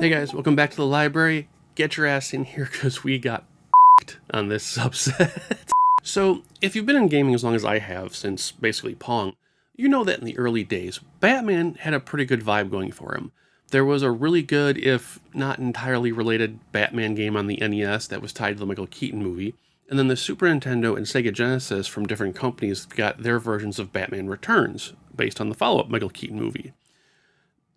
Hey guys, welcome back to the library. Get your ass in here because we got on this subset. So, if you've been in gaming as long as I have, since basically Pong, you know that in the early days, Batman had a pretty good vibe going for him. There was a really good, if not entirely related, Batman game on the NES that was tied to the Michael Keaton movie, and then the Super Nintendo and Sega Genesis from different companies got their versions of Batman Returns, based on the follow-up Michael Keaton movie.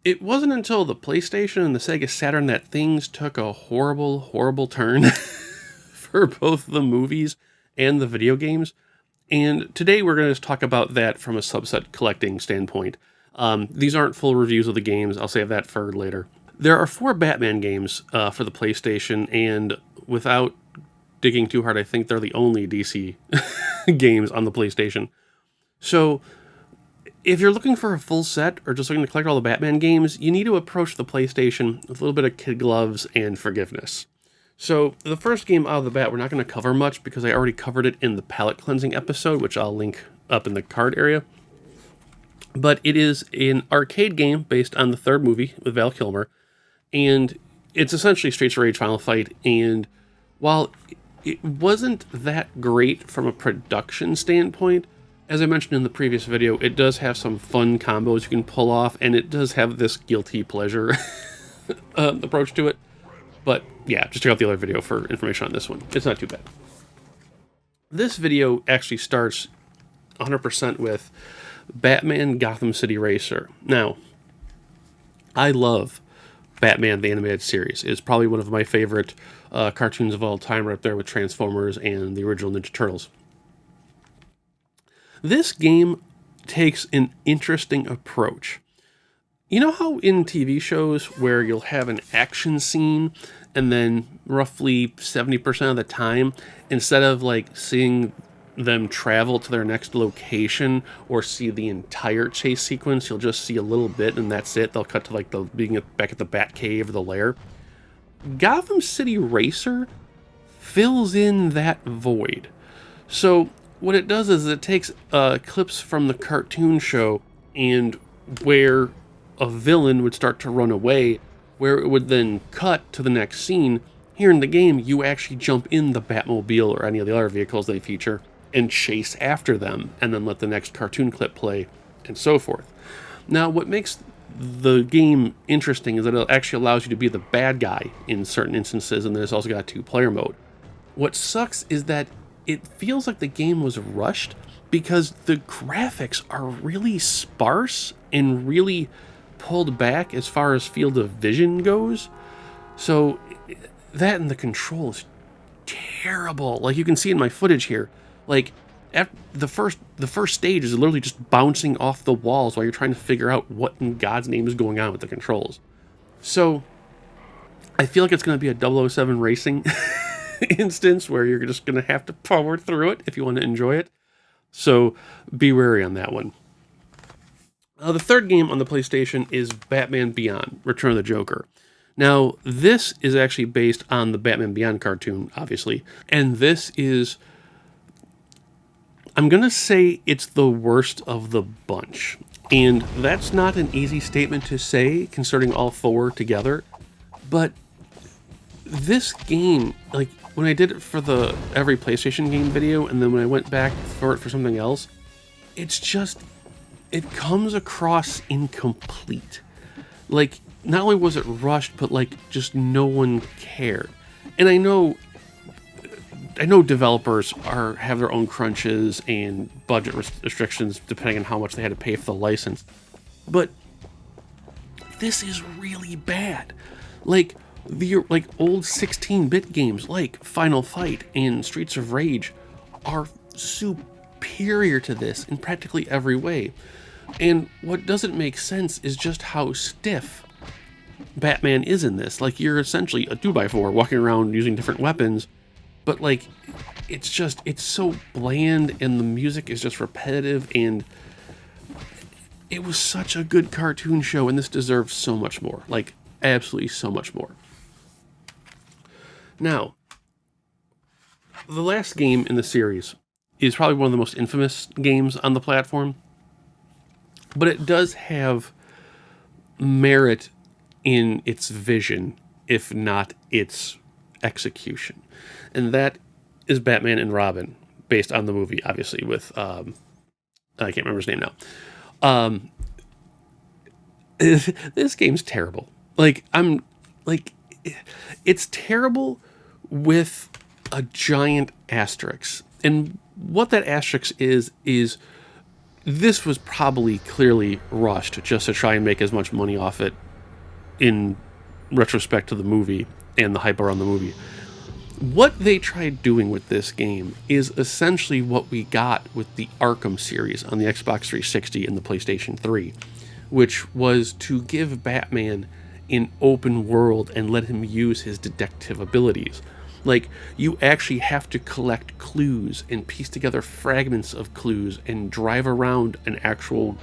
It wasn't until the PlayStation and the Sega Saturn that things took a horrible, horrible turn for both the movies and the video games. And today we're going to talk about that from a subset collecting standpoint. These aren't full reviews of the games. I'll save that for later. There are 4 Batman games for the PlayStation, and without digging too hard, I think they're the only DC games on the PlayStation. So if you're looking for a full set or just looking to collect all the Batman games, you need to approach the PlayStation with a little bit of kid gloves and forgiveness. So the first game out of the bat, we're not going to cover much because I already covered it in the palette cleansing episode, which I'll link up in the card area. But it is an arcade game based on the third movie with Val Kilmer, and it's essentially Streets of Rage Final Fight. And while it wasn't that great from a production standpoint, as I mentioned in the previous video, it does have some fun combos you can pull off, and it does have this guilty pleasure approach to it. But yeah, just check out the other video for information on this one. It's not too bad. This video actually starts 100% with Batman Gotham City Racer. Now, I love Batman the Animated Series. It's probably one of my favorite cartoons of all time, right up there with Transformers and the original Ninja Turtles. This game takes an interesting approach. You know how in TV shows where you'll have an action scene and then roughly 70% of the time, instead of like seeing them travel to their next location or see the entire chase sequence, you'll just see a little bit and that's it. They'll cut to like the being back at the Batcave or the lair. Gotham City Racer fills in that void. So what it does is it takes clips from the cartoon show and where a villain would start to run away, where it would then cut to the next scene. Here in the game, you actually jump in the Batmobile or any of the other vehicles they feature and chase after them, and then let the next cartoon clip play, and so forth. Now, what makes the game interesting is that it actually allows you to be the bad guy in certain instances, and then it's also got a 2-player mode. What sucks is that it feels like the game was rushed because the graphics are really sparse and really pulled back as far as field of vision goes. So that and the control is terrible. Like you can see in my footage here, like the first stage is literally just bouncing off the walls while you're trying to figure out what in God's name is going on with the controls. So I feel like it's going to be a 007 racing instance where you're just going to have to power through it if you want to enjoy it. So be wary on that one. The third game on the PlayStation is Batman Beyond, Return of the Joker. Now, this is actually based on the Batman Beyond cartoon, obviously. And this is, I'm going to say it's the worst of the bunch. And that's not an easy statement to say, considering all 4 together. But this game, like, when I did it for the every PlayStation game video, and then when I went back for it for something else, it's just, it comes across incomplete. Like, not only was it rushed, but like, just no one cared. And I know developers have their own crunches and budget restrictions depending on how much they had to pay for the license. But this is really bad. Like, the old 16-bit games like Final Fight and Streets of Rage are superior to this in practically every way. And what doesn't make sense is just how stiff Batman is in this. Like, you're essentially a 2x4 walking around using different weapons, but like, it's so bland and the music is just repetitive, and it was such a good cartoon show, and this deserves so much more. Like, absolutely so much more. Now, the last game in the series is probably one of the most infamous games on the platform, but it does have merit in its vision, if not its execution. And that is Batman and Robin, based on the movie, obviously, with, I can't remember his name now. This game's terrible. It's terrible with a giant asterisk. And what that asterisk is this was probably clearly rushed just to try and make as much money off it in retrospect to the movie and the hype around the movie. What they tried doing with this game is essentially what we got with the Arkham series on the Xbox 360 and the PlayStation 3, which was to give Batman an open world and let him use his detective abilities. Like, you actually have to collect clues and piece together fragments of clues and drive around an actual,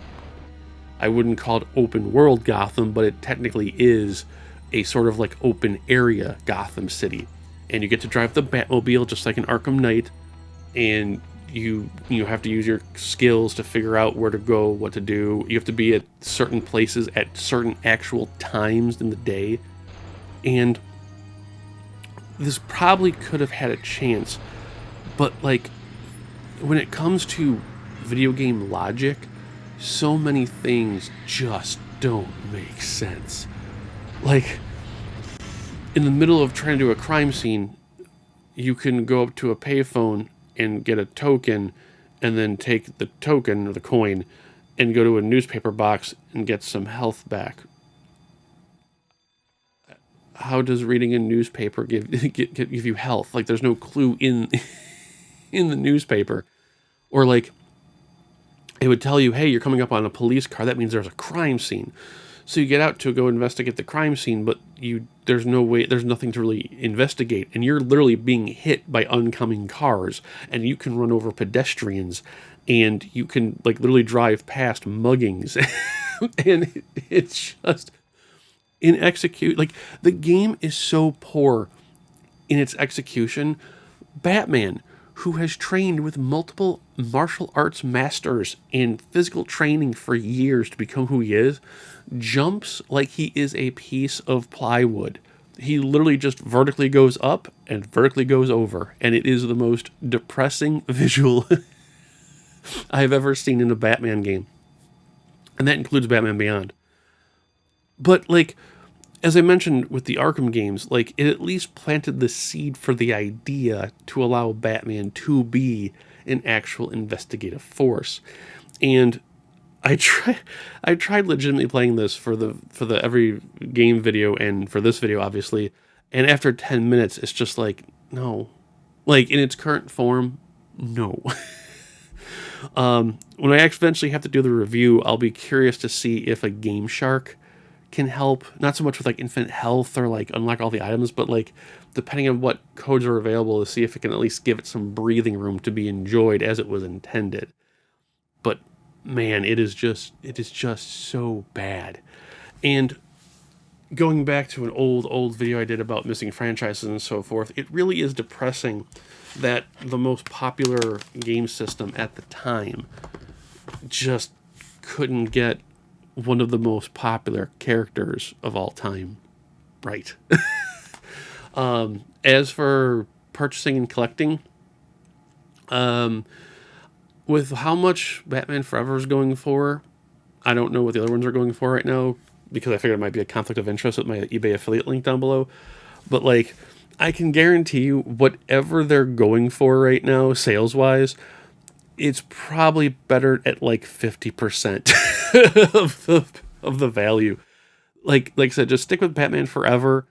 I wouldn't call it open world Gotham, but it technically is a sort of like open area Gotham City. And you get to drive the Batmobile just like an Arkham Knight, and you have to use your skills to figure out where to go, what to do. You have to be at certain places at certain actual times in the day. And this probably could have had a chance, but like, when it comes to video game logic, so many things just don't make sense. Like, in the middle of trying to do a crime scene, you can go up to a payphone and get a token, and then take the token or the coin and go to a newspaper box and get some health back. How does reading a newspaper give you health? Like, there's no clue in the newspaper. Or like, it would tell you, hey, you're coming up on a police car. That means there's a crime scene. So you get out to go investigate the crime scene, but there's nothing to really investigate, and you're literally being hit by oncoming cars, and you can run over pedestrians, and you can like literally drive past muggings, and it's just like, the game is so poor in its execution. Batman, who has trained with multiple martial arts masters and physical training for years to become who he is, jumps like he is a piece of plywood. He literally just vertically goes up and vertically goes over, and it is the most depressing visual I've ever seen in a Batman game. And that includes Batman Beyond. But like, as I mentioned with the Arkham games, like, it at least planted the seed for the idea to allow Batman to be an actual investigative force. And I tried legitimately playing this for the every game video and for this video, obviously. And after 10 minutes, it's just like, no. Like, in its current form, no. When I eventually have to do the review, I'll be curious to see if a Game Shark can help. Not so much with like infinite health or like unlock all the items, but like, depending on what codes are available, to see if it can at least give it some breathing room to be enjoyed as it was intended. But man, it is just so bad. And going back to an old video I did about missing franchises and so forth, it really is depressing that the most popular game system at the time just couldn't get one of the most popular characters of all time right. As for purchasing and collecting, with how much Batman Forever is going for, I don't know what the other ones are going for right now, because I figured it might be a conflict of interest with my eBay affiliate link down below. But like, I can guarantee you, whatever they're going for right now, sales-wise, it's probably better at like 50% of the value. Like I said, just stick with Batman Forever.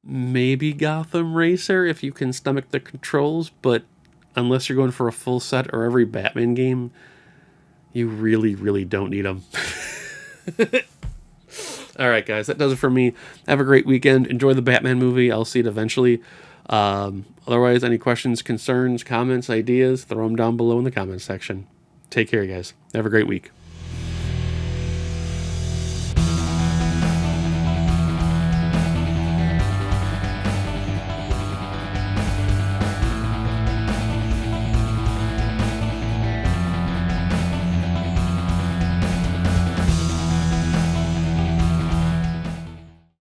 Maybe Gotham Racer if you can stomach the controls, but unless you're going for a full set or every Batman game, you really, really don't need them. Alright guys, that does it for me. Have a great weekend. Enjoy the Batman movie. I'll see it eventually. Otherwise, any questions, concerns, comments, ideas, throw them down below in the comments section. Take care, guys. Have a great week.